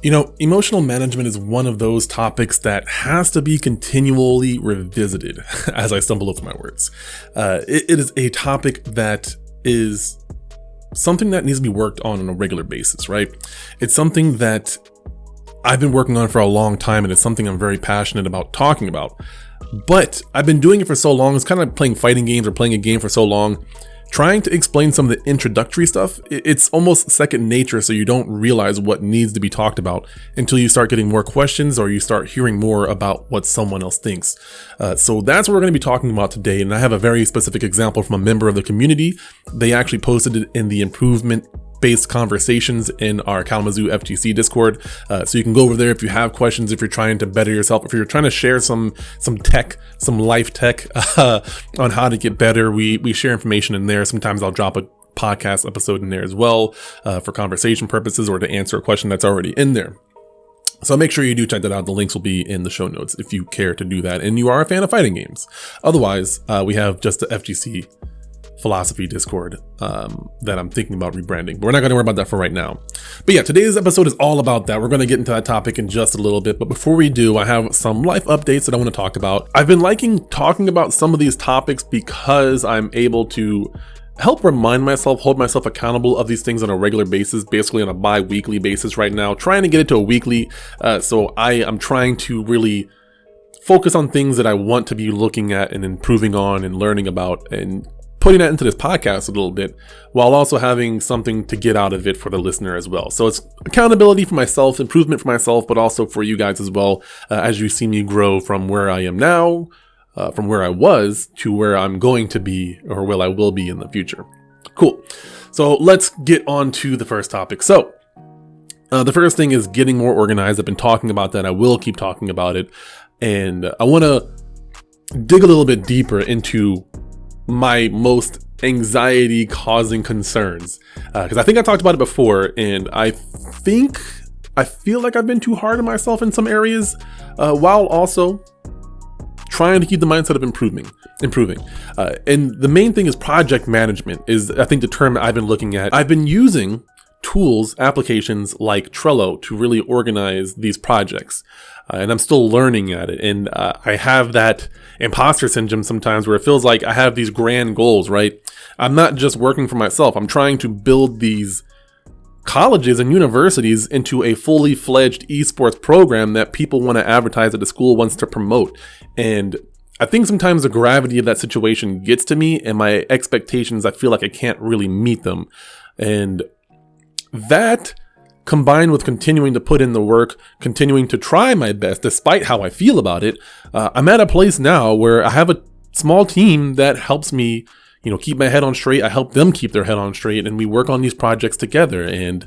Emotional management is one of those topics that has to be continually revisited as I stumble over my words. It is a topic that is something that needs to be worked on a regular basis, right? It's something that I've been working on for a long time, and it's something I'm very passionate about talking about. But I've been doing it for so long, it's kind of like playing fighting games or playing a game for so long. Trying to explain some of the introductory stuff, it's almost second nature, so you don't realize what needs to be talked about until you start getting more questions or you start hearing more about what someone else thinks. So that's what we're going to be talking about today, and I have a very specific example from a member of the community. They actually posted it in the improvement-based conversations in our Kalamazoo FGC Discord. So you can go over there if you have questions, if you're trying to better yourself, if you're trying to share some tech, some life tech on how to get better. We share information in there. Sometimes I'll drop a podcast episode in there as well for conversation purposes or to answer a question that's already in there. So make sure you do check that out. The links will be in the show notes if you care to do that and you are a fan of fighting games. Otherwise, we have just the FGC Philosophy Discord that I'm thinking about rebranding, but we're not going to worry about that for right now. But yeah, today's episode is all about that. We're going to get into that topic in just a little bit, but before we do, I have some life updates that I want to talk about. I've been liking talking about some of these topics because I'm able to help remind myself, hold myself accountable of these things on a regular basis, basically on a bi-weekly basis right now, trying to get it to a weekly. So I'm trying to really focus on things that I want to be looking at and improving on and learning about and putting that into this podcast a little bit, while also having something to get out of it for the listener as well. So it's accountability for myself, improvement for myself, but also for you guys as well, as you see me grow from where I am now, from where I was to where I'm going to be, or where I will be in the future. Cool. So let's get on to the first topic. So the first thing is getting more organized. I've been talking about that. I will keep talking about it. And I want to dig a little bit deeper into my most anxiety causing concerns, because I think I talked about it before, and I feel like I've been too hard on myself in some areas, while also trying to keep the mindset of improving. And the main thing is project management is, I think, the term I've been looking at. I've been using tools, applications like Trello to really organize these projects. And I'm still learning at it. And I have that imposter syndrome sometimes where it feels like I have these grand goals, right? I'm not just working for myself. I'm trying to build these colleges and universities into a fully fledged esports program that people want to advertise, that the school wants to promote. And I think sometimes the gravity of that situation gets to me, and my expectations, I feel like I can't really meet them. And that, combined with continuing to put in the work, continuing to try my best despite how I feel about it, I'm at a place now where I have a small team that helps me, keep my head on straight. I help them keep their head on straight, and we work on these projects together. And,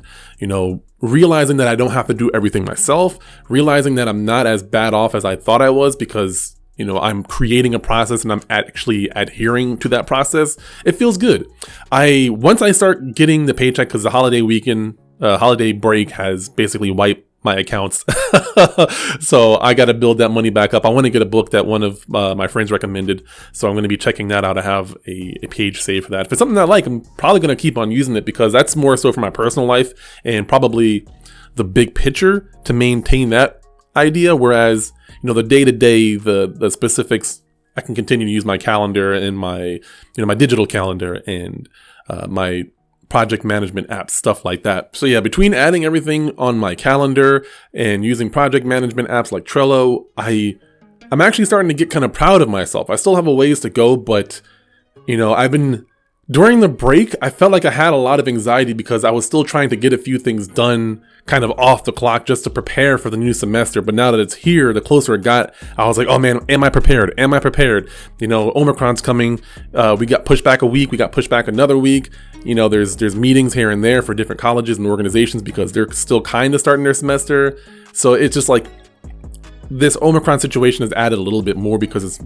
realizing that I don't have to do everything myself, realizing that I'm not as bad off as I thought I was because, I'm creating a process and I'm actually adhering to that process. It feels good. Once I start getting the paycheck, because the holiday break has basically wiped my accounts. So I got to build that money back up. I want to get a book that one of my friends recommended. So I'm going to be checking that out. I have a page saved for that. If it's something I like, I'm probably going to keep on using it, because that's more so for my personal life and probably the big picture to maintain that idea. Whereas, the day-to-day, the specifics, I can continue to use my calendar and my digital calendar and my project management apps, stuff like that. So yeah, between adding everything on my calendar and using project management apps like Trello, I'm actually starting to get kind of proud of myself. I still have a ways to go, but during the break, I felt like I had a lot of anxiety because I was still trying to get a few things done kind of off the clock just to prepare for the new semester. But now that it's here, the closer it got, I was like, oh man, am I prepared? Omicron's coming. We got pushed back a week. We got pushed back another week. There's meetings here and there for different colleges and organizations because they're still kind of starting their semester. So it's just like this Omicron situation has added a little bit more because it's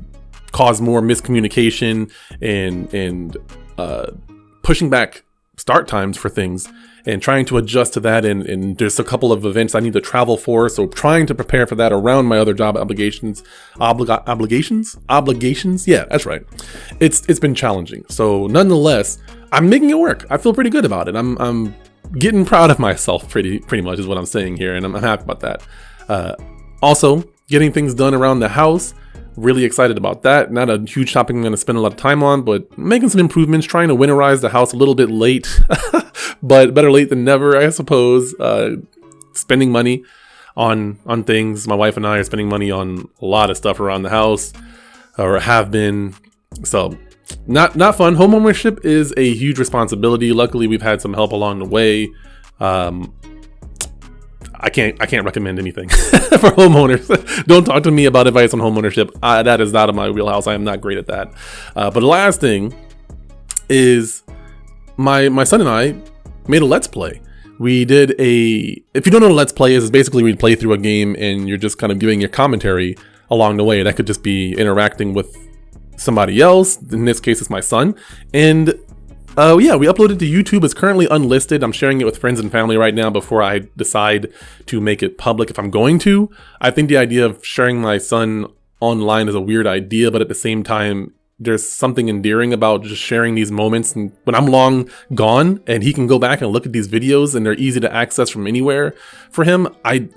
caused more miscommunication and pushing back start times for things and trying to adjust to that. And there's a couple of events I need to travel for. So trying to prepare for that around my other job obligations. Obligations. Yeah, that's right. It's been challenging. So nonetheless, I'm making it work. I feel pretty good about it. I'm getting proud of myself pretty much is what I'm saying here, and I'm happy about that. Also, getting things done around the house, really excited about that. Not a huge topic I'm going to spend a lot of time on, but making some improvements, trying to winterize the house a little bit late, but better late than never, I suppose. Spending money on things. My wife and I are spending money on a lot of stuff around the house, or have been. So not fun. Homeownership is a huge responsibility. Luckily, we've had some help along the way. I can't recommend anything for homeowners. Don't talk to me about advice on homeownership. That is not in my wheelhouse. I am not great at that. But the last thing is my son and I made a Let's Play. We did if you don't know what a Let's Play is, it's basically we play through a game and you're just kind of giving your commentary along the way. That could just be interacting with somebody else. In this case, it's my son. And yeah, we uploaded to YouTube. It's currently unlisted. I'm sharing it with friends and family right now before I decide to make it public if I'm going to. I think the idea of sharing my son online is a weird idea, but at the same time, there's something endearing about just sharing these moments. And when I'm long gone and he can go back and look at these videos and they're easy to access from anywhere for him, I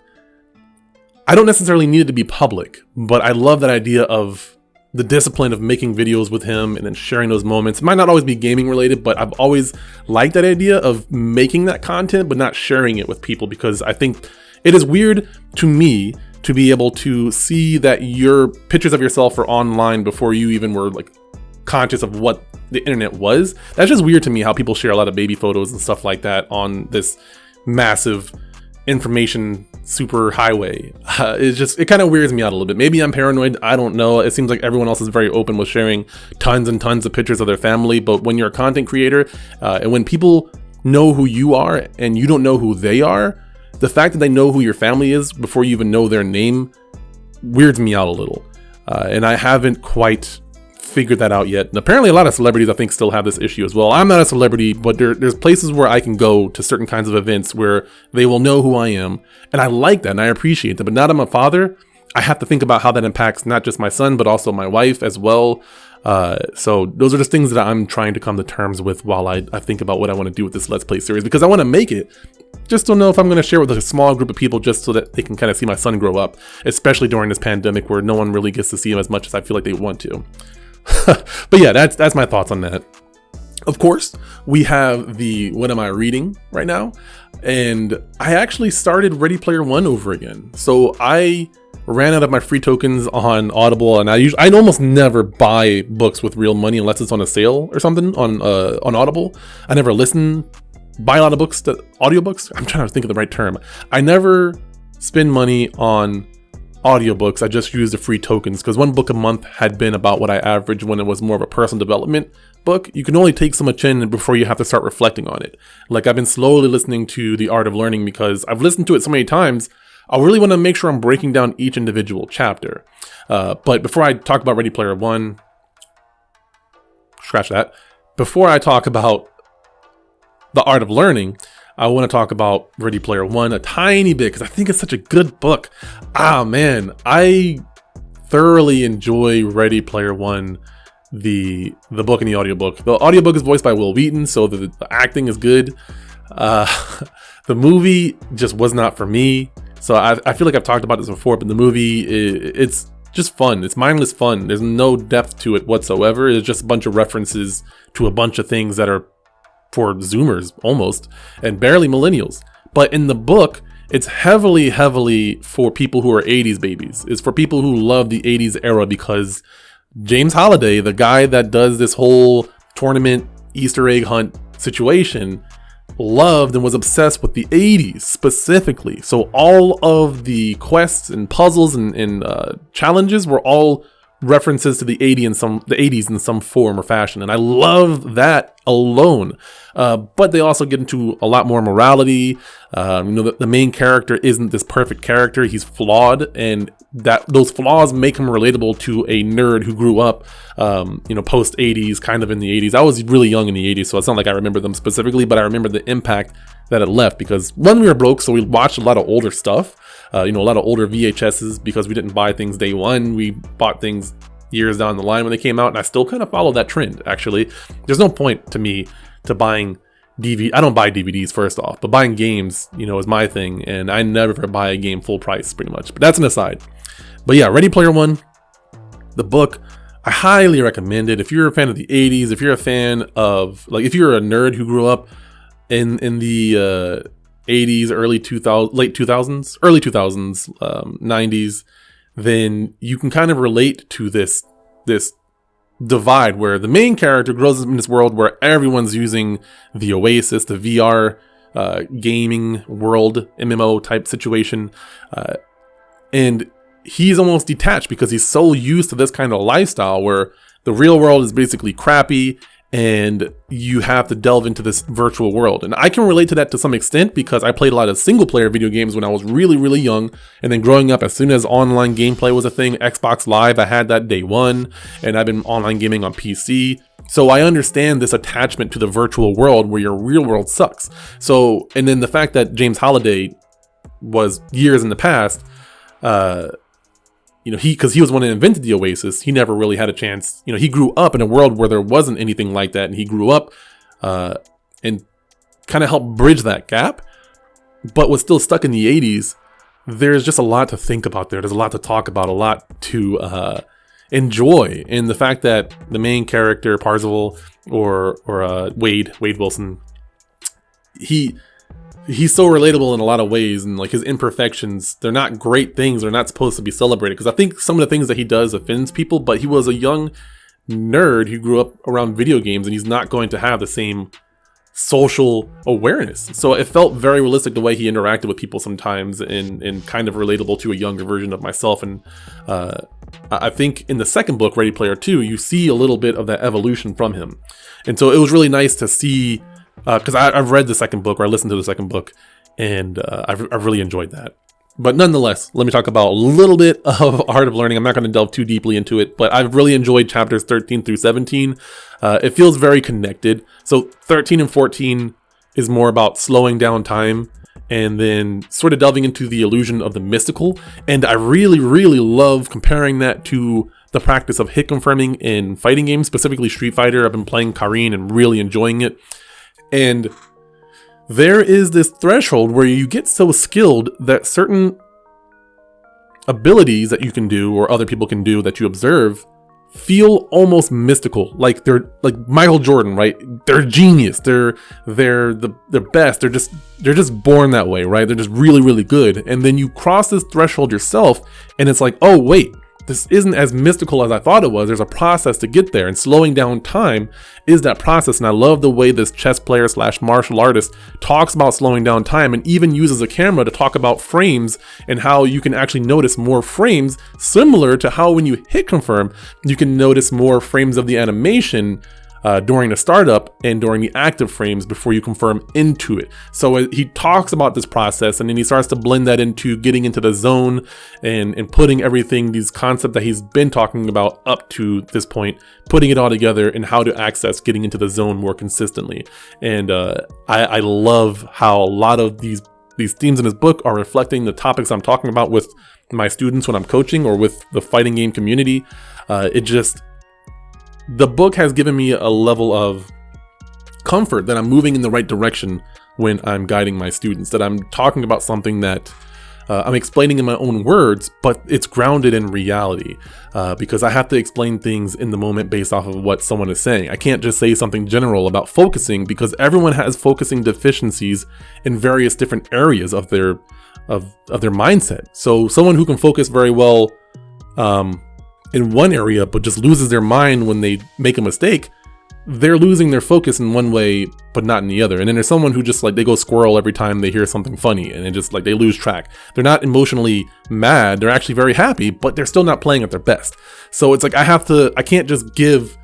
don't necessarily need it to be public, but I love that idea of the discipline of making videos with him and then sharing those moments. It might not always be gaming related, but I've always liked that idea of making that content, but not sharing it with people, because I think it is weird to me to be able to see that your pictures of yourself are online before you even were like conscious of what the internet was. That's just weird to me, how people share a lot of baby photos and stuff like that on this massive information super highway. It kind of weirds me out a little bit. Maybe I'm paranoid, I don't know. It seems like everyone else is very open with sharing tons and tons of pictures of their family, but when you're a content creator and when people know who you are and you don't know who they are, the fact that they know who your family is before you even know their name weirds me out a little. And I haven't quite figured that out yet. And apparently a lot of celebrities, I think, still have this issue as well. I'm not a celebrity, but there's places where I can go to certain kinds of events where they will know who I am. And I like that and I appreciate that. But now that I'm a father, I have to think about how that impacts not just my son, but also my wife as well. So those are just things that I'm trying to come to terms with while I think about what I want to do with this Let's Play series, because I want to make it. Just don't know if I'm going to share with a small group of people just so that they can kind of see my son grow up, especially during this pandemic where no one really gets to see him as much as I feel like they want to. But yeah, that's my thoughts on that. Of course, we have the what am I reading right now, and I actually started Ready Player One over again. So I ran out of my free tokens on Audible, and I almost never buy books with real money unless it's on a sale or something on Audible. I never buy a lot of books, audiobooks. I'm trying to think of the right term. I never spend money on audiobooks. I just use the free tokens because one book a month had been about what I averaged when it was more of a personal development book. You can only take so much in before you have to start reflecting on it. Like, I've been slowly listening to The Art of Learning because I've listened to it so many times. I really want to make sure I'm breaking down each individual chapter. But before I talk about Ready Player One, scratch that. Before I talk about The Art of Learning, I want to talk about Ready Player One a tiny bit because I think it's such a good book. Man, I thoroughly enjoy Ready Player One, the book and the audiobook. The audiobook is voiced by Will Wheaton, so the acting is good. The movie just was not for me. So I feel like I've talked about this before, but the movie, it's just fun. It's mindless fun. There's no depth to it whatsoever. It's just a bunch of references to a bunch of things that are for Zoomers almost, and barely millennials. But in the book, it's heavily for people who are 80s babies. It's for people who love the 80s era, because James Holliday, the guy that does this whole tournament Easter egg hunt situation, loved and was obsessed with the 80s specifically. So all of the quests and puzzles and challenges were all references to the 80s in some form or fashion, and I love that alone. But they also get into a lot more morality. The main character isn't this perfect character; he's flawed, and those flaws make him relatable to a nerd who grew up, post 80s, kind of in the 80s. I was really young in the 80s, so it's not like I remember them specifically, but I remember the impact that it left, because one, we were broke, so we watched a lot of older stuff. A lot of older VHSs, because we didn't buy things day one. We bought things years down the line when they came out, and I still kind of follow that trend, actually. There's no point to me to buying I don't buy DVDs first off, but buying games, is my thing, and I never buy a game full price pretty much. But that's an aside. But yeah, Ready Player One, the book, I highly recommend it. If you're a fan of the 80s, if you're a fan of, like, if you're a nerd who grew up in the 80s, late 2000s, 90s, then you can kind of relate to this divide where the main character grows up in this world where everyone's using the Oasis, the VR gaming world, MMO type situation, and he's almost detached because he's so used to this kind of lifestyle where the real world is basically crappy and you have to delve into this virtual world. And I can relate to that to some extent because I played a lot of single player video games when I was really, really young. And then growing up, as soon as online gameplay was a thing, Xbox Live, I had that day one, and I've been online gaming on PC. So I understand this attachment to the virtual world where your real world sucks. So, and then the fact that James Halliday was years in the past, because he was the one that invented the Oasis, he never really had a chance. He grew up in a world where there wasn't anything like that, and he grew up and kind of helped bridge that gap, but was still stuck in the 80s. There's just a lot to think about there. There's a lot to talk about, a lot to enjoy. And the fact that the main character, Parzival, or Wade Wilson, he's so relatable in a lot of ways, and like his imperfections, they're not great things. They're not supposed to be celebrated because I think some of the things that he does offends people, but he was a young nerd who grew up around video games and he's not going to have the same social awareness. So it felt very realistic the way he interacted with people sometimes and kind of relatable to a younger version of myself. And I think in the second book, Ready Player 2, you see a little bit of that evolution from him. And so it was really nice to see, because I've read the second book, or I listened to the second book, and I've really enjoyed that. But nonetheless, let me talk about a little bit of Art of Learning. I'm not going to delve too deeply into it, but I've really enjoyed chapters 13 through 17. It feels very connected. So 13 and 14 is more about slowing down time and then sort of delving into the illusion of the mystical. And I really, really love comparing that to the practice of hit confirming in fighting games, specifically Street Fighter. I've been playing Karin and really enjoying it. And there is this threshold where you get so skilled that certain abilities that you can do or other people can do that you observe feel almost mystical. Like they're like Michael Jordan, right? They're genius. They're the best. They're just born that way, right? They're just really, really good. And then you cross this threshold yourself and it's like, oh wait, this isn't as mystical as I thought it was. There's a process to get there, and slowing down time is that process. And I love the way this chess player / martial artist talks about slowing down time and even uses a camera to talk about frames and how you can actually notice more frames, similar to how when you hit confirm, you can notice more frames of the animation during the startup and during the active frames before you confirm into it. So he talks about this process, and then he starts to blend that into getting into the zone and putting everything, these concepts that he's been talking about up to this point, putting it all together and how to access getting into the zone more consistently. And I love how a lot of these themes in his book are reflecting the topics I'm talking about with my students when I'm coaching or with the fighting game community. The book has given me a level of comfort that I'm moving in the right direction when I'm guiding my students, that I'm talking about something that I'm explaining in my own words, but it's grounded in reality, because I have to explain things in the moment based off of what someone is saying. I can't just say something general about focusing because everyone has focusing deficiencies in various different areas of their mindset. So someone who can focus very well in one area but just loses their mind when they make a mistake, they're losing their focus in one way but not in the other. And then there's someone who just like they go squirrel every time they hear something funny, and it just like they lose track. They're not emotionally mad, they're actually very happy, but they're still not playing at their best. So it's like I can't just give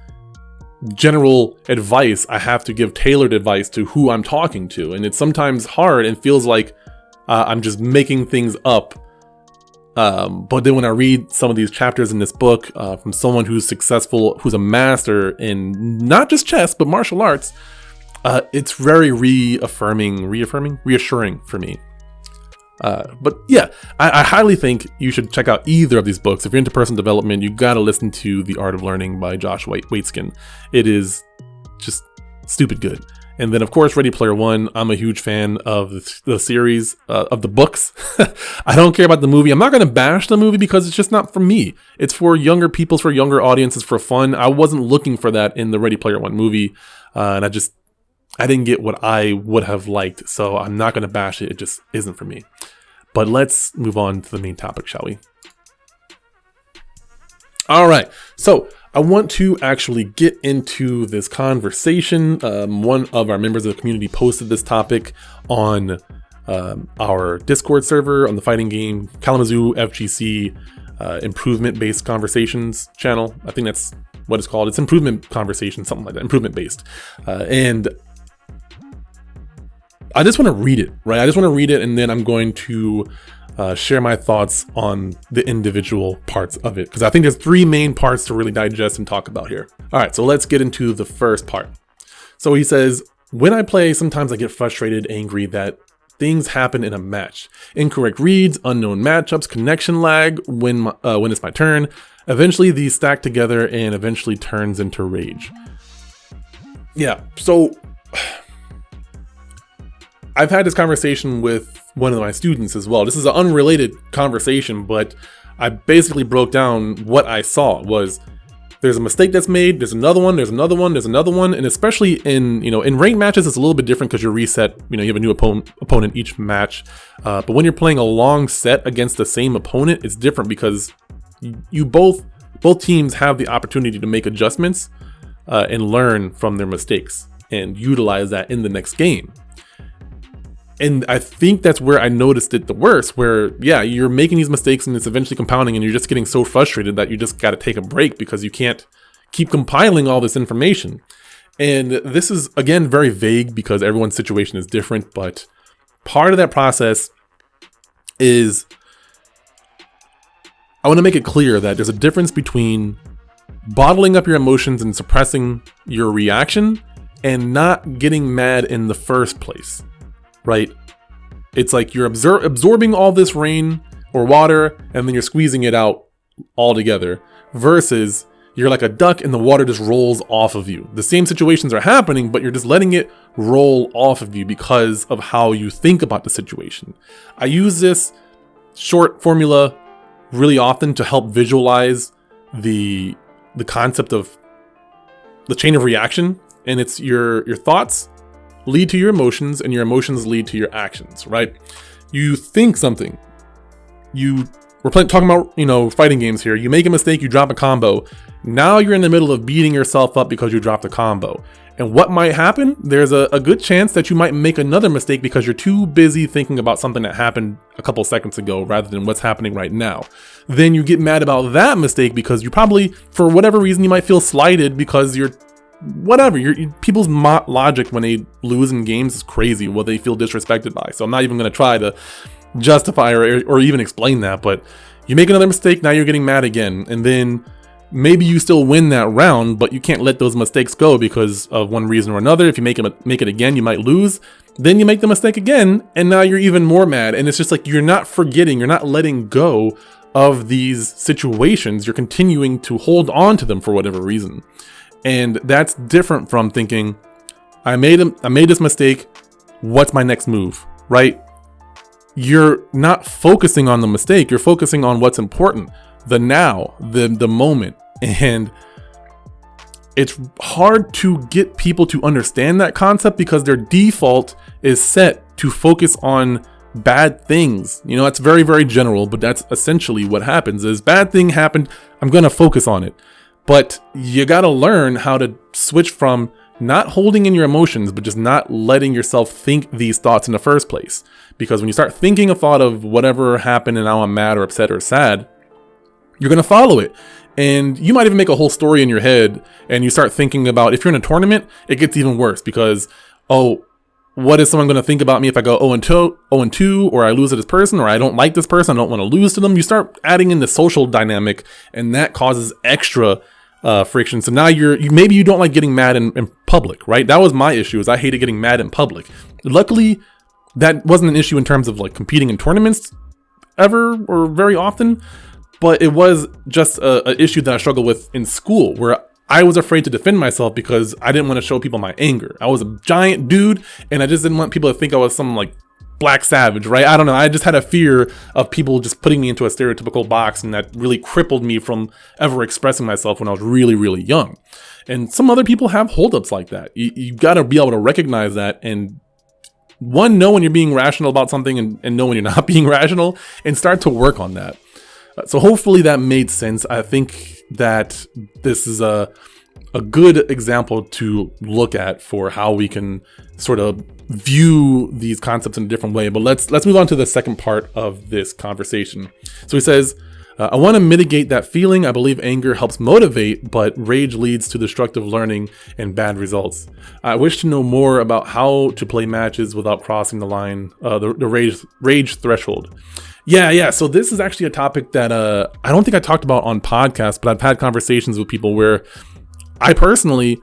general advice, I have to give tailored advice to who I'm talking to. And it's sometimes hard and feels like I'm just making things up. But then when I read some of these chapters in this book from someone who's successful, who's a master in not just chess, but martial arts, it's very reassuring for me. But yeah, I highly think you should check out either of these books. If you're into personal development, you gotta listen to The Art of Learning by Josh Waitzkin. It is just stupid good. And then, of course, Ready Player One. I'm a huge fan of the series, of the books. I don't care about the movie. I'm not going to bash the movie because it's just not for me. It's for younger people, for younger audiences, for fun. I wasn't looking for that in the Ready Player One movie. And I didn't get what I would have liked. So I'm not going to bash it. It just isn't for me. But let's move on to the main topic, shall we? All right. So I want to actually get into this conversation. One of our members of the community posted this topic on our Discord server on the fighting game Kalamazoo FGC improvement-based conversations channel. I think that's what it's called. It's improvement conversation, something like that, improvement-based. And I just want to read it, right? I just want to read it, and then I'm going to share my thoughts on the individual parts of it, because I think there's three main parts to really digest and talk about here. All right, so let's get into the first part. So he says, when I play, sometimes I get frustrated, angry that things happen in a match. Incorrect reads, unknown matchups, connection lag when it's my turn. Eventually these stack together and eventually turns into rage. Yeah, so I've had this conversation with one of my students as well. This is an unrelated conversation, but I basically broke down what I saw was there's a mistake that's made, there's another one, there's another one, there's another one, and especially in ranked matches, it's a little bit different because you're reset. You have a new opponent each match, but when you're playing a long set against the same opponent, it's different because you both teams have the opportunity to make adjustments and learn from their mistakes and utilize that in the next game. And I think that's where I noticed it the worst, where, yeah, you're making these mistakes and it's eventually compounding and you're just getting so frustrated that you just got to take a break because you can't keep compiling all this information. And this is, again, very vague because everyone's situation is different, but part of that process is I want to make it clear that there's a difference between bottling up your emotions and suppressing your reaction and not getting mad in the first place. Right? It's like you're absorbing all this rain or water and then you're squeezing it out all together versus you're like a duck and the water just rolls off of you. The same situations are happening, but you're just letting it roll off of you because of how you think about the situation. I use this short formula really often to help visualize the concept of the chain of reaction, and it's your thoughts lead to your emotions and your emotions lead to your actions, right? You think something. We're talking about, fighting games here. You make a mistake, you drop a combo. Now you're in the middle of beating yourself up because you dropped a combo. And what might happen? There's a good chance that you might make another mistake because you're too busy thinking about something that happened a couple seconds ago rather than what's happening right now. Then you get mad about that mistake because you probably, for whatever reason, you might feel slighted because people's logic when they lose in games is crazy, what they feel disrespected by. So I'm not even going to try to justify or even explain that, but you make another mistake, now you're getting mad again. And then maybe you still win that round, but you can't let those mistakes go because of one reason or another. If you make it again, you might lose. Then you make the mistake again, and now you're even more mad. And it's just like you're not forgetting, you're not letting go of these situations. You're continuing to hold on to them for whatever reason. And that's different from thinking, I made this mistake, what's my next move, right? You're not focusing on the mistake, you're focusing on what's important, the now, the moment. And it's hard to get people to understand that concept because their default is set to focus on bad things. It's very, very general, but that's essentially what happens is bad thing happened, I'm going to focus on it. But you got to learn how to switch from not holding in your emotions, but just not letting yourself think these thoughts in the first place. Because when you start thinking a thought of whatever happened and now I'm mad or upset or sad, you're going to follow it. And you might even make a whole story in your head and you start thinking about, if you're in a tournament, it gets even worse because, what is someone going to think about me if I go 0-2, or I lose to this person, or I don't like this person, I don't want to lose to them? You start adding in the social dynamic, and that causes extra friction. So now maybe you don't like getting mad in public, right? That was my issue, is I hated getting mad in public. Luckily, that wasn't an issue in terms of like competing in tournaments ever or very often, but it was just an issue that I struggled with in school, where I was afraid to defend myself because I didn't want to show people my anger. I was a giant dude, and I just didn't want people to think I was some like black savage, right? I don't know. I just had a fear of people just putting me into a stereotypical box, and that really crippled me from ever expressing myself when I was really, really young. And some other people have holdups like that. You got to be able to recognize that and know when you're being rational about something and know when you're not being rational, and start to work on that. So hopefully that made sense. I think that this is a good example to look at for how we can sort of view these concepts in a different way. But let's move on to the second part of this conversation. So he says, I want to mitigate that feeling. I believe anger helps motivate, but rage leads to destructive learning and bad results. I wish to know more about how to play matches without crossing the line, the rage threshold. Yeah. So this is actually a topic that I don't think I talked about on podcasts, but I've had conversations with people where I personally,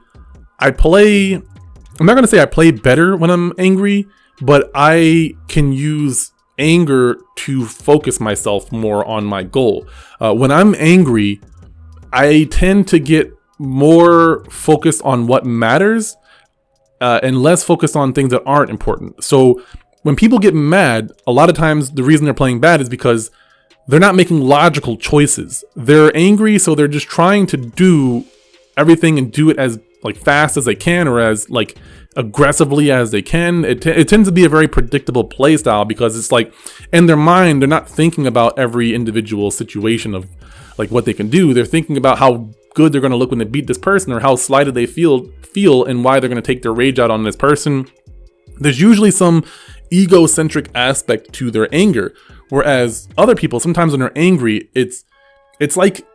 I'm not going to say I play better when I'm angry, but I can use anger to focus myself more on my goal. When I'm angry, I tend to get more focused on what matters and less focused on things that aren't important. So when people get mad, a lot of times the reason they're playing bad is because they're not making logical choices. They're angry, so they're just trying to do everything and do it as like fast as they can, or as like aggressively as they can. It tends to be a very predictable play style, because it's like in their mind they're not thinking about every individual situation of like what they can do. They're thinking about how good they're going to look when they beat this person, or how slighted they feel and why they're going to take their rage out on this person. There's usually some egocentric aspect to their anger, whereas other people, sometimes when they're angry, it's like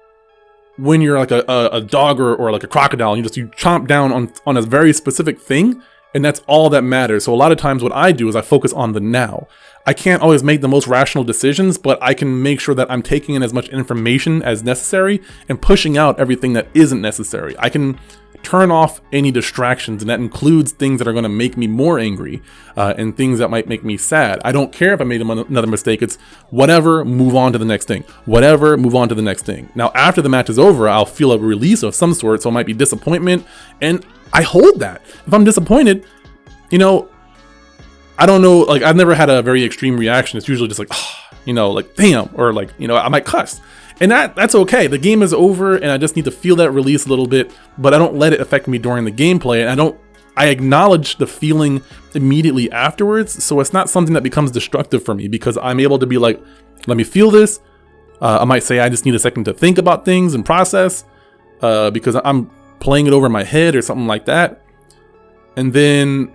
when you're like a dog or like a crocodile, and you chomp down on a very specific thing, and that's all that matters. So a lot of times what I do is I focus on the now. I can't always make the most rational decisions, but I can make sure that I'm taking in as much information as necessary and pushing out everything that isn't necessary. I can turn off any distractions, and that includes things that are going to make me more angry and things that might make me sad. I don't care if I made another mistake. It's whatever, move on to the next thing. Whatever, move on to the next thing. Now, after the match is over, I'll feel a release of some sort, so it might be disappointment, and I hold that. If I'm disappointed, I don't know, like I've never had a very extreme reaction. It's usually just like, like damn, or like, I might cuss. And that's okay. The game is over, and I just need to feel that release a little bit, but I don't let it affect me during the gameplay. And I acknowledge the feeling immediately afterwards, so it's not something that becomes destructive for me, because I'm able to be like, let me feel this. I might say I just need a second to think about things and process, because I'm playing it over in my head or something like that. And then,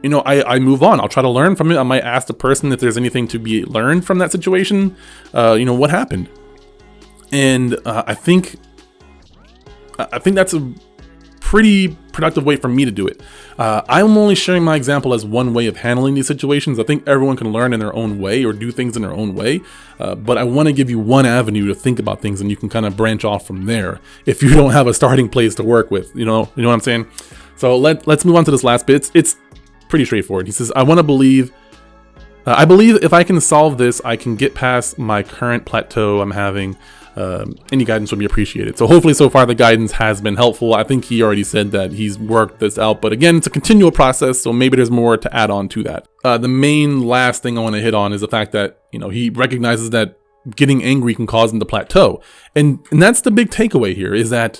I move on. I'll try to learn from it. I might ask the person if there's anything to be learned from that situation. What happened? And I think that's a pretty productive way for me to do it. I'm only sharing my example as one way of handling these situations. I think everyone can learn in their own way or do things in their own way. But I want to give you one avenue to think about things, and you can kind of branch off from there if you don't have a starting place to work with. You know what I'm saying? So let's move on to this last bit. It's pretty straightforward. He says, I believe if I can solve this, I can get past my current plateau I'm having. Any guidance would be appreciated. So hopefully so far the guidance has been helpful. I think he already said that he's worked this out, but again, it's a continual process, so maybe there's more to add on to that. The main last thing I want to hit on is the fact that, he recognizes that getting angry can cause him to plateau. And that's the big takeaway here, is that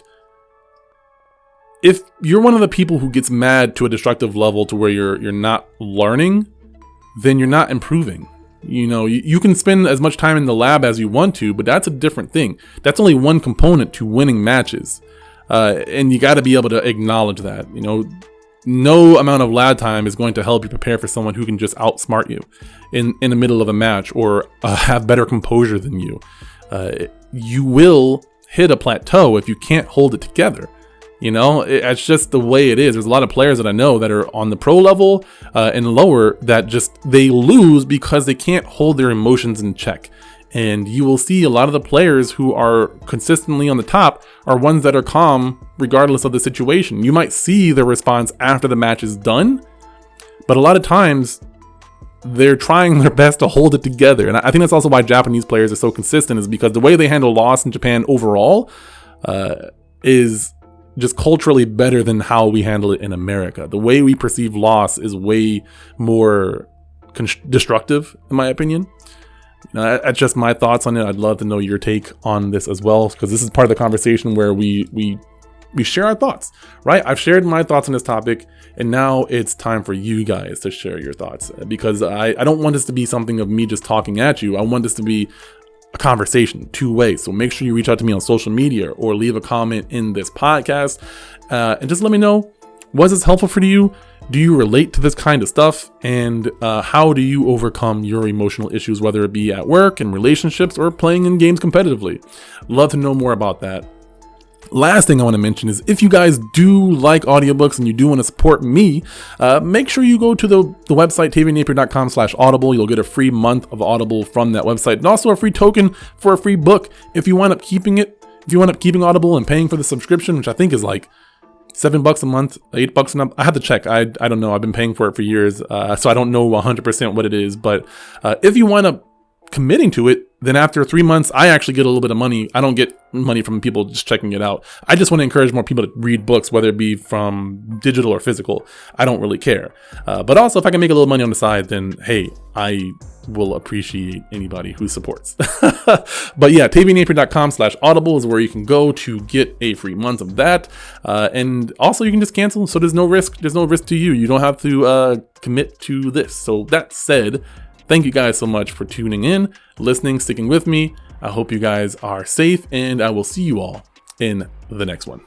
if you're one of the people who gets mad to a destructive level to where you're not learning, then you're not improving. You can spend as much time in the lab as you want to, but that's a different thing. That's only one component to winning matches. And you got to be able to acknowledge that. No amount of lab time is going to help you prepare for someone who can just outsmart you in the middle of a match, or have better composure than you. You will hit a plateau if you can't hold it together. It's just the way it is. There's a lot of players that I know that are on the pro level and lower that they lose because they can't hold their emotions in check. And you will see a lot of the players who are consistently on the top are ones that are calm regardless of the situation. You might see their response after the match is done, but a lot of times they're trying their best to hold it together. And I think that's also why Japanese players are so consistent, is because the way they handle loss in Japan overall is just culturally better than how we handle it in America. The way we perceive loss is way more destructive, in my opinion. That's just my thoughts on it. I'd love to know your take on this as well, because this is part of the conversation where we share our thoughts, right? I've shared my thoughts on this topic, and now it's time for you guys to share your thoughts, because I don't want this to be something of me just talking at you. I want this to be a conversation, two ways. So make sure you reach out to me on social media or leave a comment in this podcast, and just let me know, was this helpful for you? Do you relate to this kind of stuff? And how do you overcome your emotional issues, whether it be at work, in relationships, or playing in games competitively? Love to know more about that. Last thing I want to mention is, if you guys do like audiobooks and you do want to support me, make sure you go to the website taviannapier.com/audible. You'll get a free month of Audible from that website, and also a free token for a free book if you wind up keeping it. If you wind up keeping Audible and paying for the subscription, which I think is like $7 a month, $8 a month. I have to check. I don't know. I've been paying for it for years, so I don't know 100% what it is. But if you wind up committing to it, then after 3 months, I actually get a little bit of money. I don't get money from people just checking it out. I just want to encourage more people to read books, whether it be from digital or physical. I don't really care. But also, if I can make a little money on the side, then hey, I will appreciate anybody who supports. But yeah, taviannapier.com/audible is where you can go to get a free month of that. And also you can just cancel. So there's no risk. There's no risk to you. You don't have to commit to this. So that said, thank you guys so much for tuning in, listening, sticking with me. I hope you guys are safe, and I will see you all in the next one.